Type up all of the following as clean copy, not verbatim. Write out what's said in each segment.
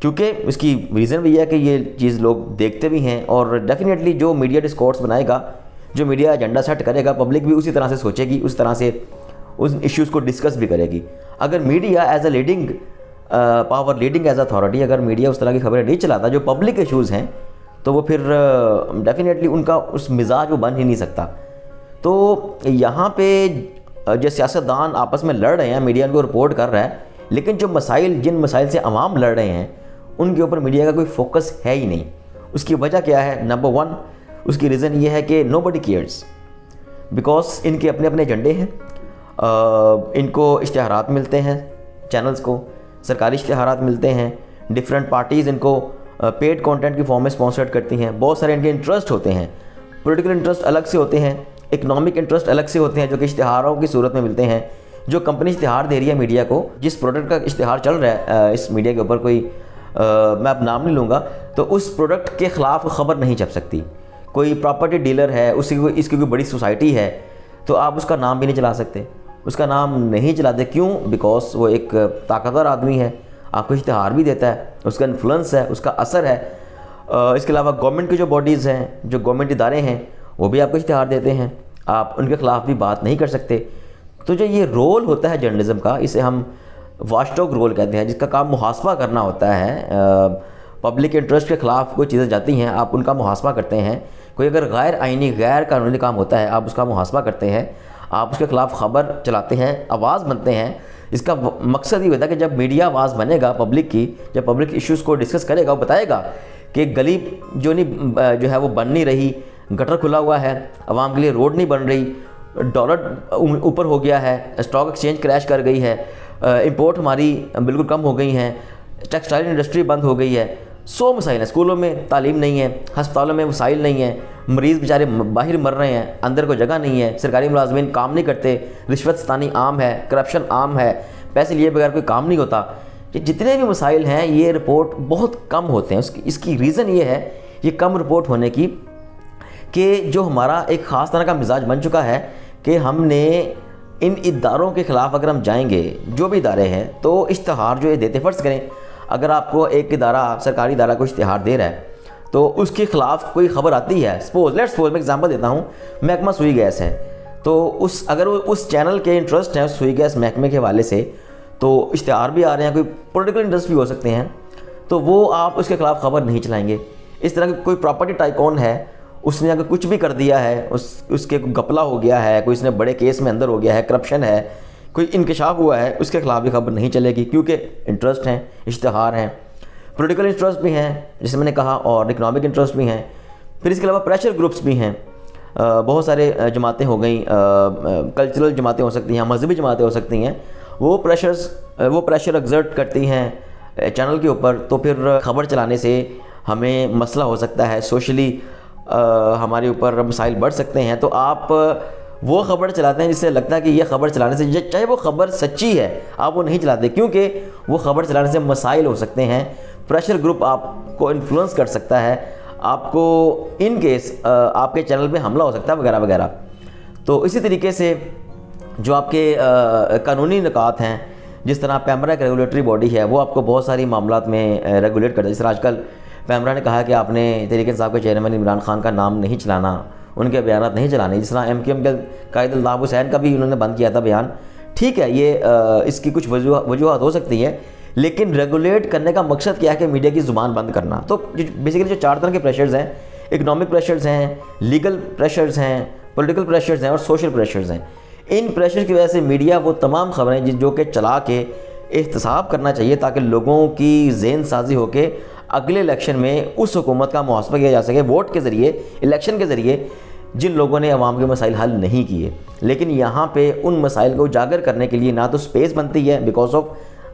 کیونکہ اس کی ریزن بھی یہ ہے کہ یہ چیز لوگ دیکھتے بھی ہیں، اور ڈیفینیٹلی جو میڈیا ڈسکورس بنائے گا، جو میڈیا ایجنڈا سیٹ کرے گا، پبلک بھی اسی طرح سے سوچے گی، اس طرح سے اس ایشوز کو ڈسکس بھی کرے گی۔ اگر media as a leading power, leading as authority, اگر میڈیا اس طرح کی خبریں نہیں چلاتا جو پبلک ایشوز ہیں، تو وہ پھر ڈیفینیٹلی ان کا اس مزاج وہ بن ہی نہیں سکتا۔ تو یہاں پہ جو سیاستدان آپس میں لڑ رہے ہیں، میڈیا ان کو رپورٹ کر رہا ہے، لیکن جو مسائل، جن مسائل سے عوام لڑ رہے ہیں، ان کے اوپر میڈیا کا کوئی فوکس ہے ہی نہیں۔ اس کی وجہ کیا ہے؟ نمبر 1 اس کی ریزن یہ ہے کہ نو بڈی کیئرس، بیکاز ان کے اپنے اپنے ایجنڈے ہیں، ان کو اشتہارات ملتے ہیں، چینلز کو سرکاری اشتہارات ملتے ہیں، ڈفرینٹ پارٹیز ان کو پیڈ کانٹینٹ کی فارم میں اسپانسرڈ کرتی ہیں، بہت سارے ان کے انٹرسٹ ہوتے ہیں، پولیٹیکل انٹرسٹ الگ سے ہوتے ہیں، اکنامک انٹرسٹ الگ سے ہوتے ہیں، جو کہ اشتہاروں کی صورت میں ملتے ہیں۔ جو کمپنی اشتہار دے رہی ہے میڈیا کو، جس پروڈکٹ کا اشتہار چل رہا ہے اس میڈیا کے اوپر، کوئی میں اب نام نہیں لوں گا، تو اس پروڈکٹ کے خلاف خبر نہیں چھپ سکتی۔ کوئی پراپرٹی ڈیلر ہے، اس کی کوئی بڑی سوسائٹی ہے، تو آپ اس کا نام بھی نہیں چلا سکتے، اس کا نام نہیں چلاتے۔ کیوں؟ بیکاز وہ ایک طاقتور آدمی ہے، آپ کو اشتہار بھی دیتا ہے، اس کا انفلوئنس ہے، اس کا اثر ہے۔ اس کے علاوہ گورنمنٹ کی جو باڈیز ہیں، جو گورنمنٹ ادارے ہیں، وہ بھی آپ کو اشتہار دیتے ہیں، آپ ان کے خلاف بھی بات نہیں کر سکتے۔ تو جو یہ رول ہوتا ہے جرنلزم کا، اسے ہم واچ ڈاگ رول کہتے ہیں، جس کا کام محاسبہ کرنا ہوتا ہے۔ پبلک انٹرسٹ کے خلاف کوئی چیزیں جاتی ہیں، آپ ان کا محاسبہ کرتے ہیں۔ کوئی اگر غیر آئینی، غیر قانونی کام ہوتا ہے، آپ اس کا محاسبہ کرتے ہیں، آپ اس کے خلاف خبر چلاتے ہیں، آواز بنتے ہیں۔ اس کا مقصد یہ ہوتا ہے کہ جب میڈیا آواز بنے گا پبلک کی، جب پبلک ایشوز کو ڈسکس کرے گا، وہ بتائے گا کہ گلی جو ہے وہ بن نہیں رہی، گٹر کھلا ہوا ہے، عوام کے لیے روڈ نہیں بن رہی، ڈالر اوپر ہو گیا ہے، اسٹاک ایکسچینج کریش کر گئی ہے، امپورٹ ہماری بالکل کم ہو گئی ہیں، ٹیکسٹائل انڈسٹری بند ہو گئی ہے، 100 مسائل ہیں۔ اسکولوں میں تعلیم نہیں ہے، ہسپتالوں میں وسائل نہیں ہیں، مریض بیچارے باہر مر رہے ہیں، اندر کوئی جگہ نہیں ہے، سرکاری ملازمین کام نہیں کرتے، رشوت ستانی عام ہے، کرپشن عام ہے، پیسے لیے بغیر کوئی کام نہیں ہوتا۔ یہ جتنے بھی مسائل ہیں، یہ رپورٹ بہت کم ہوتے ہیں۔ اس کی ریزن یہ ہے، یہ کم رپورٹ ہونے کی، کہ جو ہمارا ایک خاص طرح کا مزاج بن چکا ہے کہ ہم نے ان اداروں کے خلاف اگر ہم جائیں گے، جو بھی ادارے ہیں، تو اشتہار جو یہ دیتے، فرض کریں اگر آپ کو ایک ادارہ، سرکاری ادارہ کو اشتہار دے رہا ہے، تو اس کے خلاف کوئی خبر آتی ہے، میں ایگزامپل دیتا ہوں، محکمہ سوئی گیس ہے، تو اگر اس چینل کے انٹرسٹ ہیں سوئی گیس محکمے کے حوالے سے، تو اشتہار بھی آ رہے ہیں، کوئی پولیٹیکل انٹرسٹ بھی ہو سکتے ہیں، تو وہ آپ اس کے خلاف خبر نہیں چلائیں گے۔ اس طرح کوئی پراپرٹی ٹائکون ہے، اس نے اگر کچھ بھی کر دیا ہے، اس کے گپلا ہو گیا ہے، کوئی اس نے بڑے کیس میں اندر ہو گیا ہے، کرپشن ہے، کوئی انکشاف ہوا ہے، اس کے خلاف بھی خبر نہیں چلے گی، کیونکہ انٹرسٹ ہیں، اشتہار ہیں، پولیٹیکل انٹرسٹ بھی ہیں جیسے میں نے کہا، اور اکنامک انٹرسٹ بھی ہیں۔ پھر اس کے علاوہ پریشر گروپس بھی ہیں، بہت سارے جماعتیں ہو گئیں، کلچرل جماعتیں ہو سکتی ہیں، مذہبی جماعتیں ہو سکتی ہیں، وہ پریشر ایگزرٹ کرتی ہیں چینل کے اوپر، تو پھر خبر چلانے سے ہمیں مسئلہ ہو سکتا ہے، سوشلی ہمارے اوپر مسائل بڑھ سکتے ہیں۔ تو آپ وہ خبر چلاتے ہیں جس سے لگتا ہے کہ یہ خبر چلانے سے، چاہے وہ خبر سچی ہے، آپ وہ نہیں چلاتے، کیونکہ وہ خبر چلانے سے مسائل ہو سکتے ہیں، پریشر گروپ آپ کو انفلوئنس کر سکتا ہے، آپ کو ان کیس آپ کے چینل پہ حملہ ہو سکتا ہے، وغیرہ وغیرہ۔ تو اسی طریقے سے جو آپ کے قانونی نکات ہیں، جس طرح پیمرا ایک ریگولیٹری باڈی ہے، وہ آپ کو بہت ساری معاملات میں ریگولیٹ کرتا ہے۔ جس طرح آج کل پیمرا نے کہا کہ آپ نے تحریک انصاف کے چیئرمین عمران خان کا نام نہیں چلانا، ان کے بیانات نہیں چلانے۔ جس طرح ایم کیو ایم کے قائد الطاف حسین کا بھی انہوں نے بند کیا تھا بیان۔ ٹھیک ہے، یہ اس کی کچھ وجوہات ہو سکتی ہیں، لیکن ریگولیٹ کرنے کا مقصد کیا ہے کہ میڈیا کی زبان بند کرنا۔ تو بیسیکلی جو 4 طرح کے پریشرز ہیں، اکنامک پریشرز ہیں، لیگل پریشرز ہیں، پولیٹیکل پریشرز ہیں، اور سوشل پریشرز ہیں۔ ان پریشر کی وجہ سے میڈیا وہ تمام خبریں جو کہ چلا کے احتساب کرنا چاہیے، تاکہ لوگوں کی ذہن سازی ہو کے اگلے الیکشن میں اس حکومت کا محاسبہ کیا جا سکے، ووٹ کے ذریعے، الیکشن کے ذریعے، جن لوگوں نے عوام کے مسائل حل نہیں کیے۔ لیکن یہاں پہ ان مسائل کو اجاگر کرنے کے لیے نہ تو سپیس بنتی ہے because of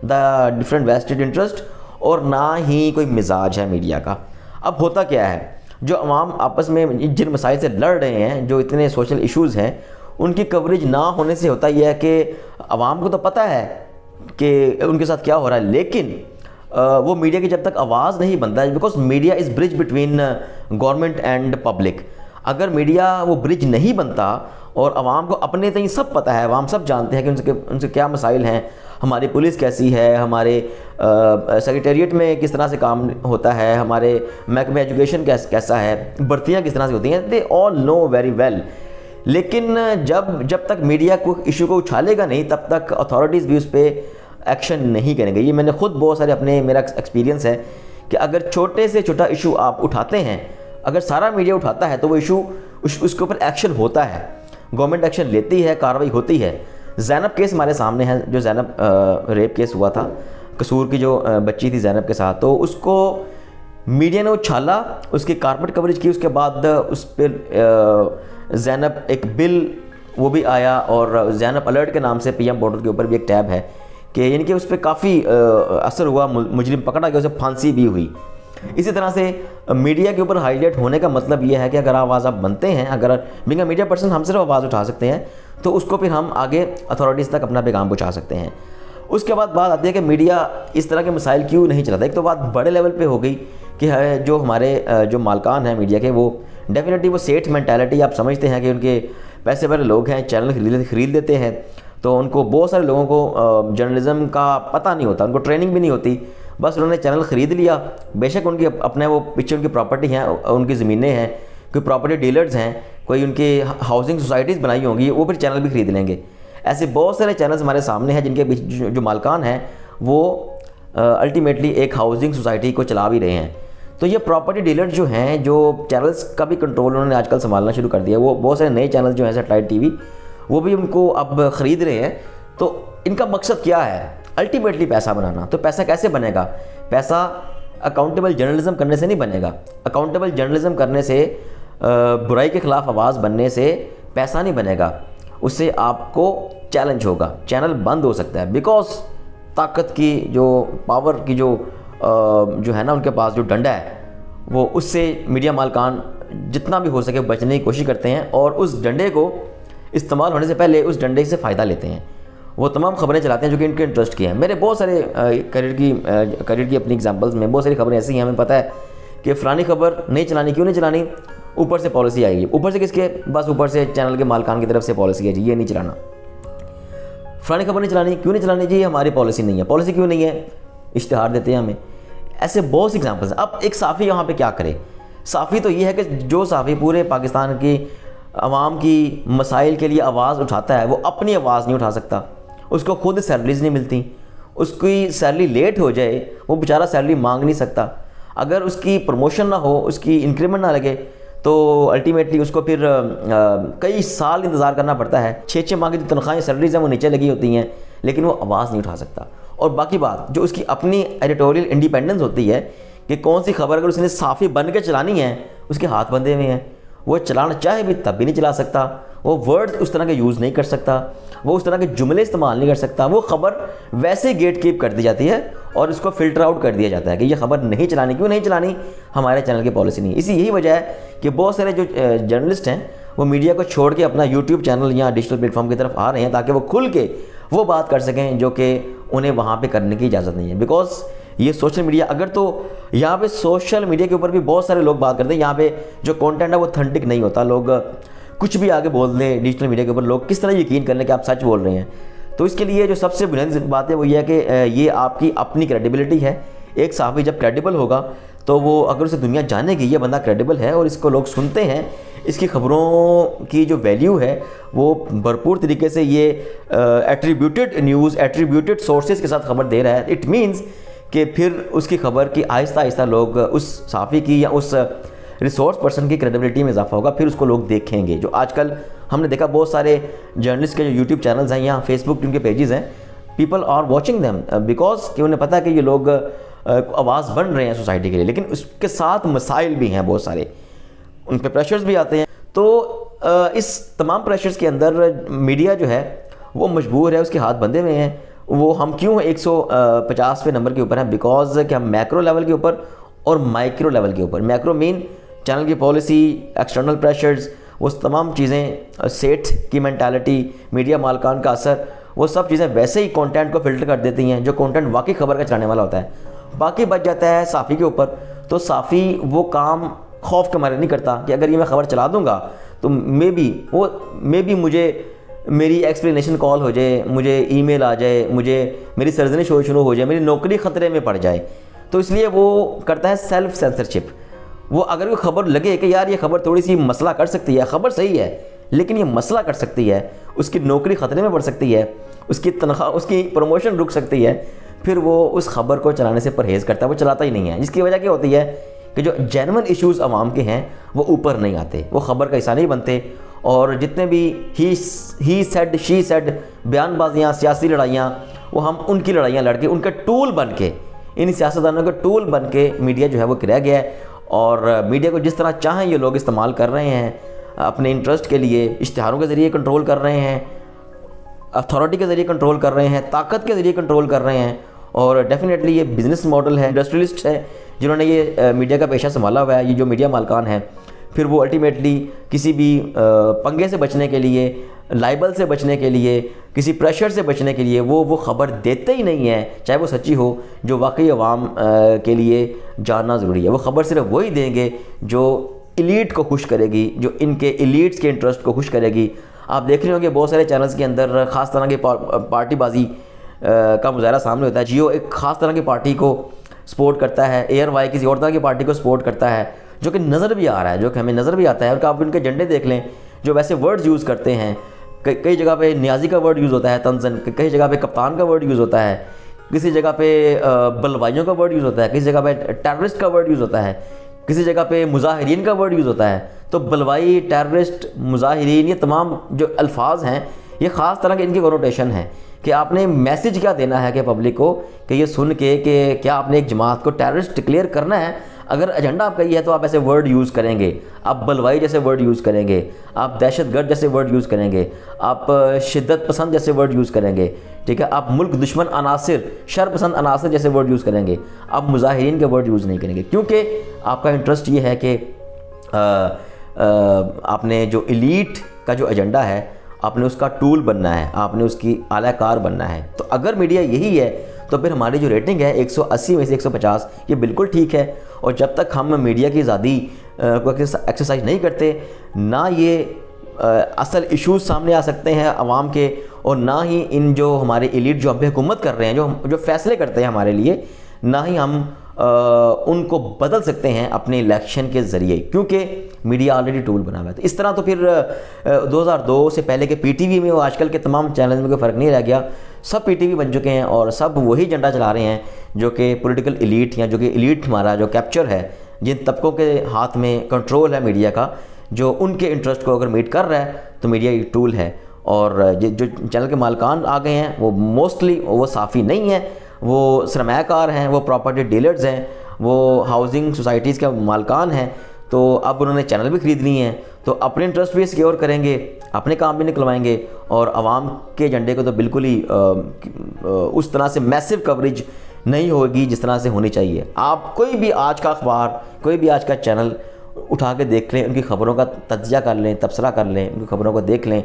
the different vested interest, اور نہ ہی کوئی مزاج ہے میڈیا کا۔ اب ہوتا کیا ہے، جو عوام آپس میں جن مسائل سے لڑ رہے ہیں، جو اتنے سوشل ایشوز ہیں، ان کی کوریج نہ ہونے سے ہوتا یہ ہے کہ عوام کو تو پتہ ہے کہ ان کے ساتھ کیا ہو رہا ہے، لیکن وہ میڈیا کی جب تک آواز نہیں بنتا ہے، because media is bridge between government and public. اگر میڈیا وہ برج نہیں بنتا اور عوام کو اپنے تئیں سب پتہ ہے، عوام سب جانتے ہیں کہ ان سے کیا مسائل ہیں، ہماری پولیس کیسی ہے، ہمارے سیکریٹریٹ میں کس طرح سے کام ہوتا ہے، ہمارے محکمہ ایجوکیشن کیسا ہے، بھرتیاں کس طرح سے ہوتی ہیں، دے آل نو ویری ویل. لیکن جب تک میڈیا کو ایشو کو اچھالے گا نہیں تب تک اتھارٹیز بھی اس پہ ایکشن نہیں کریں گے. یہ میں نے خود بہت سارے میرا ایکسپیرینس ہے کہ اگر چھوٹے سے چھوٹا ایشو آپ اٹھاتے ہیں، اگر سارا میڈیا اٹھاتا ہے تو وہ ایشو اس کے اوپر ایکشن ہوتا ہے، گورنمنٹ ایکشن لیتی ہے، کارروائی ہوتی ہے. زینب کیس ہمارے سامنے ہے، جو زینب ریپ کیس ہوا تھا، قصور کی جو بچی تھی زینب کے ساتھ، تو اس کو میڈیا نے اچھالا، اس کی کارپٹ کوریج کی، اس کے بعد اس پہ زینب ایک بل وہ بھی آیا، اور زینب الرٹ کے نام سے پی ایم پورٹل کے اوپر بھی ایک ٹیب ہے کہ یعنی کہ اس پہ کافی اثر ہوا، مجرم پکڑا گیا، اسے پھانسی بھی ہوئی. اسی طرح سے میڈیا کے اوپر ہائی لائٹ ہونے کا مطلب یہ ہے کہ اگر آواز آپ بنتے ہیں، اگر بینگ اے میڈیا پرسن ہم صرف آواز اٹھا سکتے ہیں تو اس کو پھر ہم آگے اتھارٹیز تک اپنا پیغام پہنچا سکتے ہیں. اس کے بعد بات آتی ہے کہ میڈیا اس طرح کے مسائل کیوں نہیں چلاتا. ایک تو بات بڑے لیول پہ ہو گئی کہ جو ہمارے جو مالکان ہیں میڈیا کے، وہ ڈیفینیٹلی وہ سیٹ مینٹیلٹی، آپ سمجھتے ہیں کہ ان کے پیسے والے لوگ ہیں، چینل خرید لیتے ہیں، تو ان کو بہت سارے لوگوں کو جرنلزم کا پتہ نہیں ہوتا، ان کو ٹریننگ بھی نہیں ہوتی، بس انہوں نے چینل خرید لیا. بے شک ان کی اپنے وہ پیچھے ان کی پراپرٹی ہیں، ان کی زمینیں ہیں، کوئی پراپرٹی ڈیلرز ہیں، کوئی ان کی ہاؤسنگ سوسائٹیز بنائی ہوں گی، وہ پھر چینل بھی خرید لیں گے. ایسے بہت سارے چینلز ہمارے سامنے ہیں جن کے جو مالکان ہیں وہ الٹیمیٹلی ایک ہاؤسنگ سوسائٹی کو چلا بھی رہے ہیں. تو یہ پراپرٹی ڈیلر جو ہیں، جو چینلز کا بھی کنٹرول انہوں نے آج کل سنبھالنا شروع کر دیا، وہ بہت سارے نئے چینل جو ہیں سیٹلائٹ ٹی وی، وہ بھی ان کو اب خرید رہے ہیں. تو ان کا مقصد کیا ہے؟ الٹیمیٹلی پیسہ بنانا. تو پیسہ کیسے بنے گا؟ پیسہ اکاؤنٹیبل جرنلزم کرنے سے نہیں بنے گا. اکاؤنٹیبل جرنلزم کرنے سے، برائی کے خلاف آواز بننے سے پیسہ نہیں بنے گا، اس سے آپ کو چیلنج ہوگا، چینل بند ہو سکتا ہے. بیکاز طاقت کی جو پاور کی جو ہے نا ان کے پاس جو ڈنڈا ہے، وہ اس سے میڈیا مالکان جتنا بھی ہو سکے بچنے کی کوشش کرتے ہیں، اور اس ڈنڈے کو استعمال ہونے سے پہلے اس ڈنڈے سے فائدہ لیتے ہیں. وہ تمام خبریں چلاتے ہیں جو کہ ان کے انٹرسٹ کی ہیں. میرے بہت سارے کریئر کی اپنی ایگزامپلز میں بہت ساری خبریں ایسی ہیں، ہمیں پتہ ہے کہ فلانی خبر نہیں چلانی. کیوں نہیں چلانی؟ اوپر سے پالیسی آئے گی. اوپر سے کس کے؟ بس اوپر سے چینل کے مالکان کی طرف سے پالیسی ہے جی یہ نہیں چلانا. فلانی خبر نہیں چلانی. کیوں نہیں چلانی؟ جی ہماری پالیسی نہیں ہے. پالیسی کیوں نہیں ہے؟ اشتہار دیتے ہیں ہمیں. ایسے بہت سی ایگزامپلز ہیں. اب ایک صحافی یہاں پہ کیا کرے؟ صحافی تو یہ ہے کہ جو صحافی پورے پاکستان کی عوام کی مسائل کے لیے آواز اٹھاتا ہے، وہ اپنی آواز نہیں اٹھا سکتا. اس کو خود سیلریز نہیں ملتی، اس کی سیلری لیٹ ہو جائے وہ بیچارہ سیلری مانگ نہیں سکتا. اگر اس کی پروموشن نہ ہو، اس کی انکریمنٹ نہ لگے، تو الٹیمیٹلی اس کو پھر کئی سال انتظار کرنا پڑتا ہے. 6 ماہ کی جو تنخواہیں سیلریز ہیں وہ نیچے لگی ہوتی ہیں، لیکن وہ آواز نہیں اٹھا سکتا. اور باقی بات جو اس کی اپنی ایڈیٹوریل انڈیپینڈنس ہوتی ہے کہ کون سی خبر اگر اس نے صحافی بن کے چلانی ہے، اس کے ہاتھ بندھے ہوئے ہیں. وہ چلانا چاہے بھی تب بھی نہیں چلا سکتا. وہ ورڈ اس طرح کے یوز نہیں کر سکتا، وہ اس طرح کے جملے استعمال نہیں کر سکتا. وہ خبر ویسے گیٹ کیپ کر دی جاتی ہے اور اس کو فلٹر آؤٹ کر دیا جاتا ہے کہ یہ خبر نہیں چلانی. کیوں نہیں چلانی؟ ہمارے چینل کی پالیسی نہیں. یہی وجہ ہے کہ بہت سارے جو جرنلسٹ ہیں وہ میڈیا کو چھوڑ کے اپنا یوٹیوب چینل یا ڈیجیٹل پلیٹ فارم کی طرف آ رہے ہیں تاکہ وہ کھل کے وہ بات کر سکیں جو کہ انہیں وہاں پہ کرنے کی اجازت نہیں ہے. بیکاز یہ سوشل میڈیا، اگر تو یہاں پہ سوشل میڈیا کے اوپر بھی بہت سارے لوگ بات کرتے ہیں، یہاں پہ جو کانٹینٹ ہے وہ اتھینٹک نہیں ہوتا. لوگ کچھ بھی آگے بول دیں ڈیجیٹل میڈیا کے اوپر. لوگ کس طرح یقین کر لیں کہ آپ سچ بول رہے ہیں؟ تو اس کے لیے جو سب سے بنیادی بات ہے وہ یہ ہے کہ یہ آپ کی اپنی کریڈیبلٹی ہے. ایک صحافی جب کریڈیبل ہوگا تو وہ اگر اسے دنیا جانے گی یہ بندہ کریڈیبل ہے اور اس کو لوگ سنتے ہیں، اس کی خبروں کی جو ویلیو ہے وہ بھرپور طریقے سے یہ ایٹریبیوٹڈ نیوز، ایٹریبیوٹڈ سورسز کے ساتھ خبر دے رہا ہے. اٹ مینز کہ پھر اس کی خبر کی آہستہ آہستہ لوگ اس صحافی کی یا اس ریسورس پرسن کی کریڈیبلٹی میں اضافہ ہوگا. پھر اس کو لوگ دیکھیں گے. جو آج کل ہم نے دیکھا بہت سارے جرنلسٹ کے جو یوٹیوب چینلز ہیں یا فیس بک ان کے پیجز ہیں، people are watching them because کہ انہیں پتہ ہے کہ یہ لوگ آواز بن رہے ہیں سوسائٹی کے لیے. لیکن اس کے ساتھ مسائل بھی ہیں بہت سارے، ان پہ پریشرز بھی آتے ہیں. تو اس تمام پریشرز کے اندر میڈیا جو ہے وہ مجبور ہے، اس کے ہاتھ بندھے ہوئے ہیں. وہ ہم کیوں 150 نمبر کے اوپر ہیں؟ بیکاز کہ ہم میکرو لیول کے اوپر اور مائکرو لیول کے اوپر، میکرو مین چینل کی پالیسی، ایکسٹرنل پریشرز، وہ تمام چیزیں، سیٹ کی مینٹالٹی، میڈیا مالکان کا اثر، وہ سب چیزیں ویسے ہی کانٹینٹ کو فلٹر کر دیتی ہیں جو کانٹینٹ واقعی خبر کا چلانے والا ہوتا ہے. باقی بچ جاتا ہے صحافی کے اوپر. تو صحافی وہ کام خوف کے مارے نہیں کرتا کہ اگر یہ میں خبر چلا دوں گا تو مے بی مجھے میری ایکسپلینیشن کال ہو جائے, مجھے ای میل آ جائے, مجھے میری سرزنش شروع ہو جائے, میری نوکری خطرے میں پڑ جائے. تو اس لیے وہ کرتا ہے سیلف سینسرشپ. وہ اگر کوئی خبر لگے کہ یار یہ خبر تھوڑی سی مسئلہ کر سکتی ہے, خبر صحیح ہے لیکن یہ مسئلہ کر سکتی ہے, اس کی نوکری خطرے میں پڑ سکتی ہے, اس کی تنخواہ, اس کی پروموشن رک سکتی ہے, پھر وہ اس خبر کو چلانے سے پرہیز کرتا ہے, وہ چلاتا ہی نہیں ہے. جس کی وجہ کیا ہوتی ہے کہ جو جینون ایشوز عوام کے ہیں وہ اوپر نہیں آتے, وہ خبر کا حصہ نہیں بنتے. اور جتنے بھی ہی سیڈ شی سیڈ بیان بازیاں, سیاسی لڑائیاں, وہ ہم ان کی لڑائیاں لڑ کے ان کا ٹول بن کے, ان سیاستدانوں کا ٹول بن کے میڈیا جو ہے وہ رہ گیا ہے. اور میڈیا کو جس طرح چاہیں یہ لوگ استعمال کر رہے ہیں, اپنے انٹرسٹ کے لیے اشتہاروں کے ذریعے کنٹرول کر رہے ہیں, اتھارٹی کے ذریعے کنٹرول کر رہے ہیں, طاقت کے ذریعے کنٹرول کر رہے ہیں. اور ڈیفینیٹلی یہ بزنس ماڈل ہے, انڈسٹریلسٹ ہے جنہوں نے یہ میڈیا کا پیشہ سنبھالا ہوا ہے. یہ جو میڈیا مالکان ہیں پھر وہ الٹیمیٹلی کسی بھی پنگے سے بچنے کے لیے, لائبل سے بچنے کے لیے, کسی پریشر سے بچنے کے لیے وہ خبر دیتے ہی نہیں ہیں, چاہے وہ سچی ہو, جو واقعی عوام کے لیے جاننا ضروری ہے. وہ خبر صرف وہی دیں گے جو ایلیٹ کو خوش کرے گی, جو ان کے ایلیٹس کے انٹرسٹ کو خوش کرے گی. آپ دیکھ رہے ہوں کہ بہت سارے چینلز کے اندر خاص طرح کی پارٹی بازی کا مظاہرہ سامنے ہوتا ہے. جیو ایک خاص طرح کی پارٹی کو سپورٹ کرتا ہے, ایئر وائی کسی اور طرح کی پارٹی کو سپورٹ کرتا ہے, جو کہ نظر بھی آ رہا ہے, جو کہ ہمیں نظر بھی آتا ہے. اور آپ ان کے جھنڈے دیکھ لیں جو ویسے ورڈز یوز کرتے ہیں, کئی جگہ پہ نیازی کا ورڈ یوز ہوتا ہے تنزن, کئی جگہ پہ کپتان کا ورڈ یوز ہوتا ہے, کسی جگہ پہ بلوائیوں کا ورڈ یوز ہوتا ہے, کسی جگہ پہ ٹیررسٹ کا ورڈ یوز ہوتا ہے, کسی جگہ پہ مظاہرین کا ورڈ یوز ہوتا ہے. تو بلوائی, ٹیررسٹ, مظاہرین, یہ تمام جو الفاظ ہیں یہ خاص طرح کے ان کی کنوٹیشن ہے کہ آپ نے میسیج کیا دینا ہے کہ پبلک کو, کہ یہ سن کے کہ کیا آپ نے ایک جماعت کو ٹیررسٹ ڈکلیئر کرنا ہے. اگر ایجنڈا آپ کا یہ ہے تو آپ ایسے ورڈ یوز کریں گے, آپ بلوائی جیسے ورڈ یوز کریں گے, آپ دہشت گرد جیسے ورڈ یوز کریں گے, آپ شدت پسند جیسے ورڈ یوز کریں گے, ٹھیک ہے, آپ ملک دشمن عناصر, شر پسند عناصر جیسے ورڈ یوز کریں گے, آپ مظاہرین کے ورڈ یوز نہیں کریں گے. کیونکہ آپ کا انٹرسٹ یہ ہے کہ آپ نے جو ایلیٹ کا جو ایجنڈا ہے آپ نے اس کا ٹول بننا ہے, آپ نے اس کی اعلی کار بننا ہے. تو اگر میڈیا یہی ہے تو پھر ہماری جو ریٹنگ ہے 180 میں سے 150 یہ بالکل ٹھیک ہے. اور جب تک ہم میڈیا کی آزادی کو ایکسرسائز نہیں کرتے, نہ یہ اصل ایشوز سامنے آ سکتے ہیں عوام کے, اور نہ ہی ان جو ہمارے ایلیٹ جو ہم پہ حکومت کر رہے ہیں, جو فیصلے کرتے ہیں ہمارے لیے, نہ ہی ہم ان کو بدل سکتے ہیں اپنے الیکشن کے ذریعے, کیونکہ میڈیا آلریڈی ٹول بنا ہوا ہے. تو اس طرح تو پھر 2002 سے پہلے کے پی ٹی وی میں اور آج کل کے تمام چینلز میں کوئی فرق نہیں رہ گیا. سب پی ٹی وی بن چکے ہیں اور سب وہی جھنڈا چلا رہے ہیں جو کہ پولیٹیکل ایلیٹ, یا جو کہ ایلیٹ ہمارا جو کیپچر ہے, جن طبقوں کے ہاتھ میں کنٹرول ہے میڈیا کا, جو ان کے انٹرسٹ کو اگر میٹ کر رہا ہے تو میڈیا ایک ٹول ہے. اور جو چینل کے مالکان آ گئے ہیں وہ موسٹلی وہ صافی نہیں ہیں, وہ سرمایہ کار ہیں, وہ پراپرٹی ڈیلرز ہیں, وہ ہاؤسنگ سوسائٹیز کے مالکان ہیں. تو اب انہوں نے چینل بھی خرید لی ہیں, تو اپنے انٹرسٹ بھی سیکیور کریں گے, اپنے کام بھی نکلوائیں گے, اور عوام کے ایجنڈے کو تو بالکل ہی اس طرح سے میسو کوریج نہیں ہوگی جس طرح سے ہونی چاہیے. آپ کوئی بھی آج کا اخبار, کوئی بھی آج کا چینل اٹھا کے دیکھ لیں, ان کی خبروں کا تجزیہ کر لیں, تبصرہ کر لیں, ان کی خبروں کو دیکھ لیں,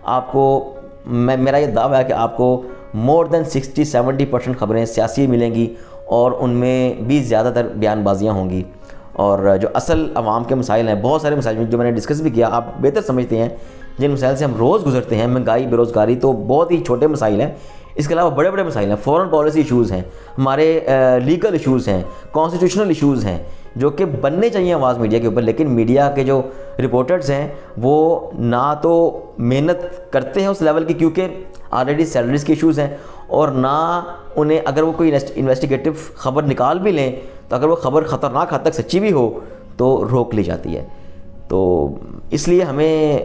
آپ کو میرا یہ دعویٰ ہے کہ آپ کو مور دین 60-70% خبریں سیاسی ملیں گی, اور ان میں بھی زیادہ تر بیان بازیاں ہوں گی. اور جو اصل عوام کے مسائل ہیں, بہت سارے مسائل جو میں نے ڈسکس بھی کیا, آپ بہتر سمجھتے ہیں, جن مسائل سے ہم روز گزرتے ہیں, مہنگائی, بے روزگاری, تو بہت ہی چھوٹے مسائل ہیں. اس کے علاوہ بڑے بڑے مسائل ہیں, فورن پالیسی ایشوز ہیں, ہمارے لیگل ایشوز ہیں, کانسٹیٹیوشنل ایشوز ہیں, جو کہ بننے چاہیے آواز میڈیا کے اوپر. لیکن میڈیا کے جو رپورٹرز ہیں وہ نہ تو محنت کرتے ہیں اس لیول کی, کیونکہ آلریڈی سیلریز کے ایشوز ہیں, اور نہ انہیں اگر وہ کوئی انویسٹیگیٹو خبر نکال بھی لیں تو اگر وہ خبر خطرناک حد تک سچی بھی ہو تو روک لی جاتی ہے. تو اس لیے ہمیں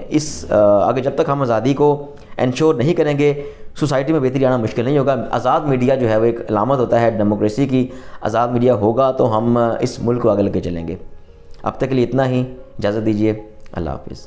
اگر جب تک ہم آزادی کو انشور نہیں کریں گے, سوسائٹی میں بہتری آنا مشکل نہیں ہوگا. آزاد میڈیا جو ہے وہ ایک علامت ہوتا ہے ڈیموکریسی کی. آزاد میڈیا ہوگا تو ہم اس ملک کو آگے لے کے چلیں گے. اب تک کے لیے اتنا ہی, اجازت دیجیے, اللہ حافظ.